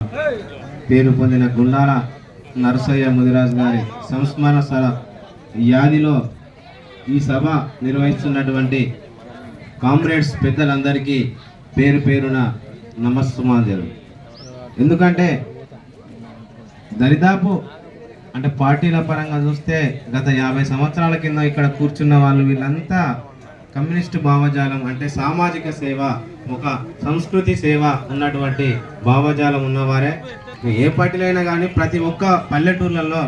పేరు పొందిన గుండాల నరసయ్య ముదిరాజు గారి సంస్మరణ యాదిలో ఈ సభ నిర్వహిస్తున్నటువంటి కామ్రేడ్స్ పెద్దలందరికీ పేరు పేరున నమస్సుమాంజలు. ఎందుకంటే దరిదాపు అంటే పార్టీల పరంగా చూస్తే గత 50 సంవత్సరాల కింద ఇక్కడ కూర్చున్న వాళ్ళు వీళ్ళంతా కమ్యూనిస్టు భావజాలం అంటే సామాజిక సేవ, ఒక సంస్కృతి సేవ ఉన్నటువంటి భావజాలం ఉన్నవారే. ఏ పార్టీలో అయినా కానీ ప్రతి ఒక్క పల్లెటూర్లలో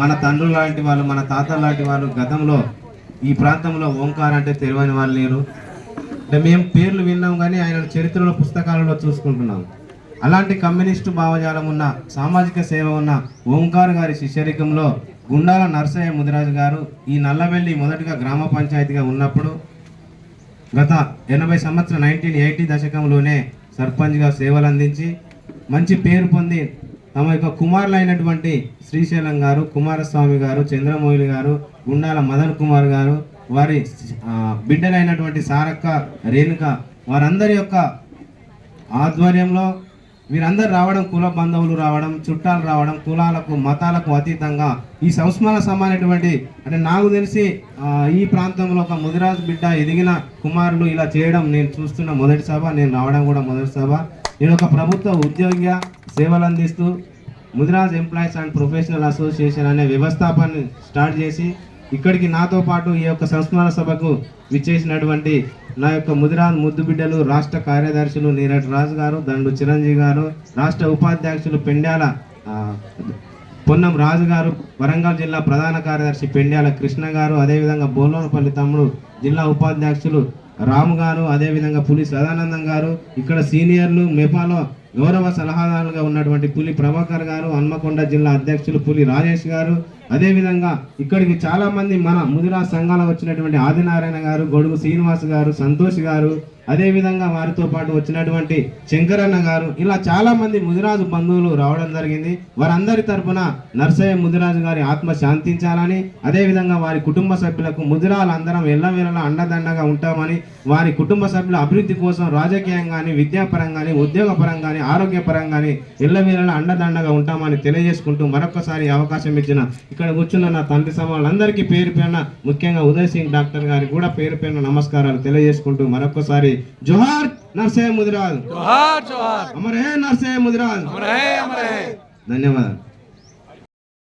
మన తండ్రులు లాంటి వాళ్ళు, మన తాతలు లాంటి వాళ్ళు గతంలో ఈ ప్రాంతంలో ఓంకార్ అంటే తెలియని వాళ్ళు లేరు. అంటే మేము పేర్లు విన్నాం కానీ ఆయన చరిత్రలో పుస్తకాలలో చూసుకుంటున్నాం. అలాంటి కమ్యూనిస్టు భావజాలం ఉన్న సామాజిక సేవ ఉన్న ఓంకార్ గారి శిష్యరికంలో గుండాల నరసయ్య ముదిరాజు గారు ఈ నల్లవెల్లి మొదటగా గ్రామ పంచాయతీగా ఉన్నప్పుడు గత 80 సంవత్సరం 1980 దశకంలోనే సర్పంచ్గా సేవలు అందించి మంచి పేరు పొంది తమ యొక్క కుమారులైనటువంటి శ్రీశైలం గారు, కుమారస్వామి గారు, చంద్రమౌళి గారు, గుండాల మదన్ కుమార్ గారు, వారి బిడ్డలైనటువంటి సారక్క, రేణుక, వారందరి యొక్క ఆధ్వర్యంలో వీరందరూ రావడం, కుల బంధువులు రావడం, చుట్టాలు రావడం, కులాలకు మతాలకు అతీతంగా ఈ సంస్మరణ సభ అనేటువంటి అంటే నాకు తెలిసి ఈ ప్రాంతంలో ఒక ముదిరాజు బిడ్డ ఎదిగిన కుమారులు ఇలా చేయడం నేను చూస్తున్న మొదటి సభ, నేను రావడం కూడా మొదటి సభ. నేను ఒక ప్రభుత్వ ఉద్యోగిగా సేవలు అందిస్తూ Mudiraj employees and professional association అనే వ్యవస్థాపాన్ని స్టార్ట్ చేసి ఇక్కడికి నాతో పాటు ఈ యొక్క సంస్మరణ సభకు విచ్చేసినటువంటి నా యొక్క ముదిరాజ్ ముద్దు బిడ్డలు రాష్ట్ర కార్యదర్శులు నీరట్ రాజు గారు, దండు చిరంజీవి గారు, రాష్ట్ర ఉపాధ్యక్షులు పెండ్యాల పొన్నం రాజు గారు, వరంగల్ జిల్లా ప్రధాన కార్యదర్శి పెండ్యాల కృష్ణ గారు, అదేవిధంగా బోలోనపల్లి తమ్ముడు జిల్లా ఉపాధ్యక్షులు రాము గారు, అదేవిధంగా పులి సదానందం గారు, ఇక్కడ సీనియర్లు మెపాలో గౌరవ సలహాదారులుగా ఉన్నటువంటి పులి ప్రభాకర్ గారు, హన్మకొండ జిల్లా అధ్యక్షులు పులి రాజేష్ గారు, అదేవిధంగా ఇక్కడికి చాలా మంది మన ముదిరాజ్ సంఘాల వచ్చినటువంటి ఆదినారాయణ గారు, గొడుగు శ్రీనివాస్ గారు, సంతోష్ గారు, అదేవిధంగా వారితో పాటు వచ్చినటువంటి శంకరన్న గారు, ఇలా చాలా మంది ముదిరాజు బంధువులు రావడం జరిగింది. వారందరి తరఫున నరసయ్య ముదిరాజు గారి ఆత్మ శాంతించాలని, అదేవిధంగా వారి కుటుంబ సభ్యులకు ముదిరాలందరం ఎల్లవేళలా అండదండగా ఉంటామని, వారి కుటుంబ సభ్యుల అభివృద్ధి కోసం రాజకీయంగాని, విద్యాపరంగాని, ఉద్యోగపరంగాని, ఆరోగ్యపరంగాని ఎల్లవేళలా అండదండగా ఉంటామని తెలియజేసుకుంటూ మరొకసారి అవకాశం ఇచ్చిన ఇక్కడ కూర్చున్న నా తండ్రి సమానులందరికీ పేరు పేరున, ముఖ్యంగా ఉదయ్ సింగ్ డాక్టర్ గారికి కూడా పేరు పేరున నమస్కారాలు తెలియజేసుకుంటూ మరొకసారి जोहार नरसయ్య मुदिराज, जोहार जोहार, अमर है नरसయ్య मुदिराज, अमर है धन्यवाद।